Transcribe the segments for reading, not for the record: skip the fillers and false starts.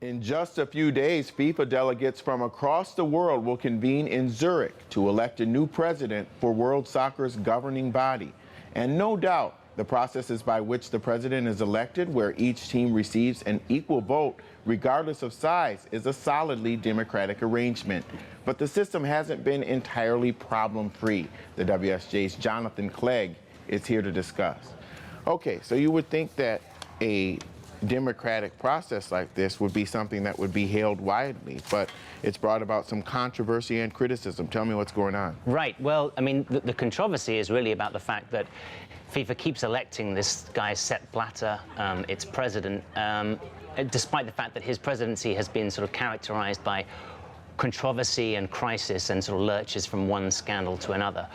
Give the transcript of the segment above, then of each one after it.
In just a few days, FIFA delegates from across the world will convene in Zurich to elect a new president for World Soccer's governing body. And no doubt, the processes by which the president is elected, where each team receives an equal vote, regardless of size, is a solidly democratic arrangement. But the system hasn't been entirely problem-free. The WSJ's Jonathan Clegg is here to discuss. Okay, so you would think that a democratic process like this would be something that would be hailed widely, but it's brought about some controversy and criticism. Tell me what's going on. Right. Well, I mean, the controversy is really about the fact that FIFA keeps electing this guy, Sepp Blatter, its president, despite the fact that his presidency has been sort of characterized by controversy and crisis and sort of lurches from one scandal to another.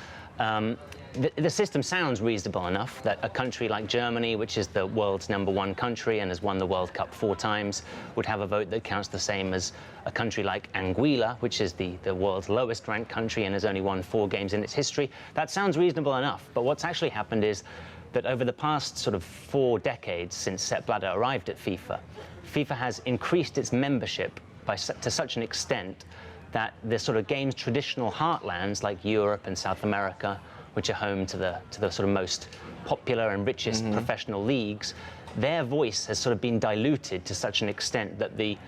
The system sounds reasonable enough that a country like Germany, which is the world's #1 country and has won the World Cup 4 times, would have a vote that counts the same as a country like Anguilla, which is the world's lowest ranked country and has only won 4 games in its history. That sounds reasonable enough, but what's actually happened is that over the past sort of 4 decades since Sepp Blatter arrived at FIFA, FIFA has increased its membership to such an extent that the sort of game's traditional heartlands like Europe and South America, which are home to the sort of most popular and richest professional leagues, their voice has sort of been diluted to such an extent that the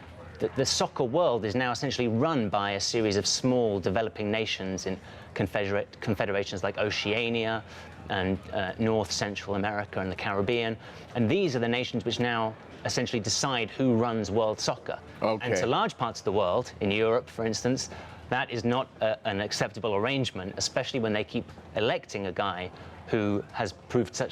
soccer world is now essentially run by a series of small developing nations in confederations like Oceania and North Central America and the Caribbean. And these are the nations which now essentially decide who runs world soccer. Okay. And to large parts of the world, in Europe, for instance, that is not an acceptable arrangement, especially when they keep electing a guy who has proved to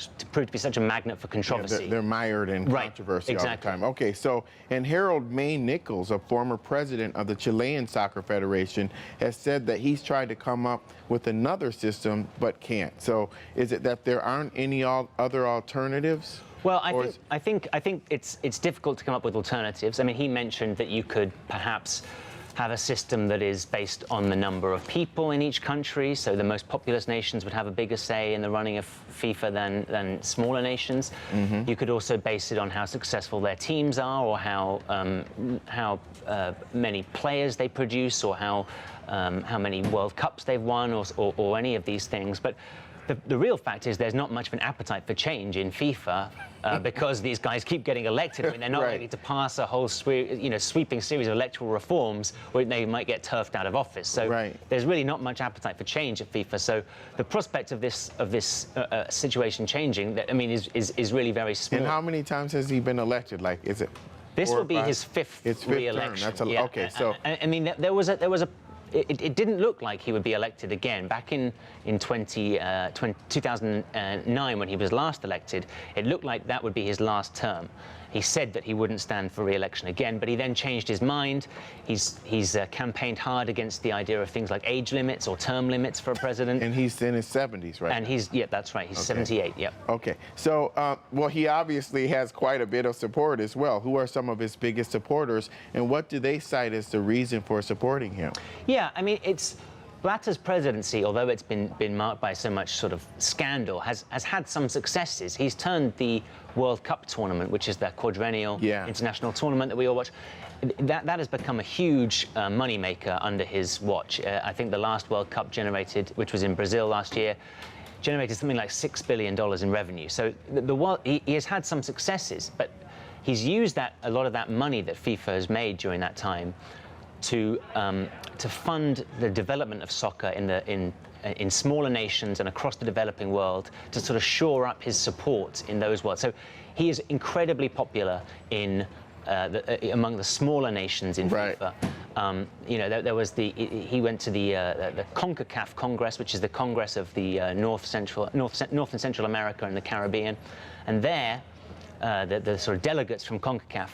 be such a magnet for controversy. Yeah, they're mired in controversy all the time. Okay, so, and Harold May Nichols, a former president of the Chilean Soccer Federation, has said that he's tried to come up with another system but can't. So is it that there aren't any other alternatives? Well, I think it's difficult to come up with alternatives. I mean, he mentioned that you could perhaps have a system that is based on the number of people in each country, so the most populous nations would have a bigger say in the running of FIFA than smaller nations. You could also base it on how successful their teams are, or how many players they produce, or how many World Cups they've won, or any of these things. But the real fact is there's not much of an appetite for change in FIFA because these guys keep getting elected. I mean, they're not ready to pass a whole sweeping series of electoral reforms where they might get turfed out of office. So there's really not much appetite for change at FIFA. So the prospect of this situation changing, I mean, is really very small. And how many times has he been elected? Like, is it? This will be his fifth re-election. Yeah. Okay, so I mean, there was a. It didn't look like he would be elected again. Back in 2009, when he was last elected, it looked like that would be his last term. He said that he wouldn't stand for re-election again, but he then changed his mind. He's campaigned hard against the idea of things like age limits or term limits for a president. And he's in his 70s, right? And that's right. He's 78. Yep. Okay. So, well, he obviously has quite a bit of support as well. Who are some of his biggest supporters, and what do they cite as the reason for supporting him? Yeah, I mean, Blatter's presidency, although it's been marked by so much sort of scandal, has had some successes. He's turned the World Cup tournament, which is that quadrennial international tournament that we all watch, that has become a huge moneymaker under his watch. I think the last World Cup generated, which was in Brazil last year, generated something like $6 billion in revenue. So he has had some successes, but he's used a lot of that money that FIFA has made during that time to fund the development of soccer in smaller nations and across the developing world, to sort of shore up his support in those worlds. So he is incredibly popular among the smaller nations in FIFA. You know, he went to the CONCACAF Congress, which is the Congress of the North and Central America and the Caribbean, and there the sort of delegates from CONCACAF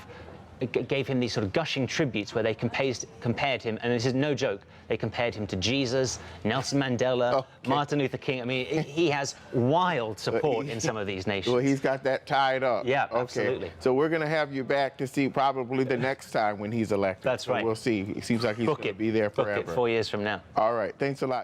gave him these sort of gushing tributes where they compared him, and this is no joke, they compared him to Jesus, Nelson Mandela, Martin Luther King. I mean, he has wild support in some of these nations. Well, he's got that tied up. Yeah, absolutely. So we're going to have you back to see probably the next time when he's elected. That's right. So we'll see. It seems like he's going to be there forever. Book it 4 years from now. All right. Thanks a lot.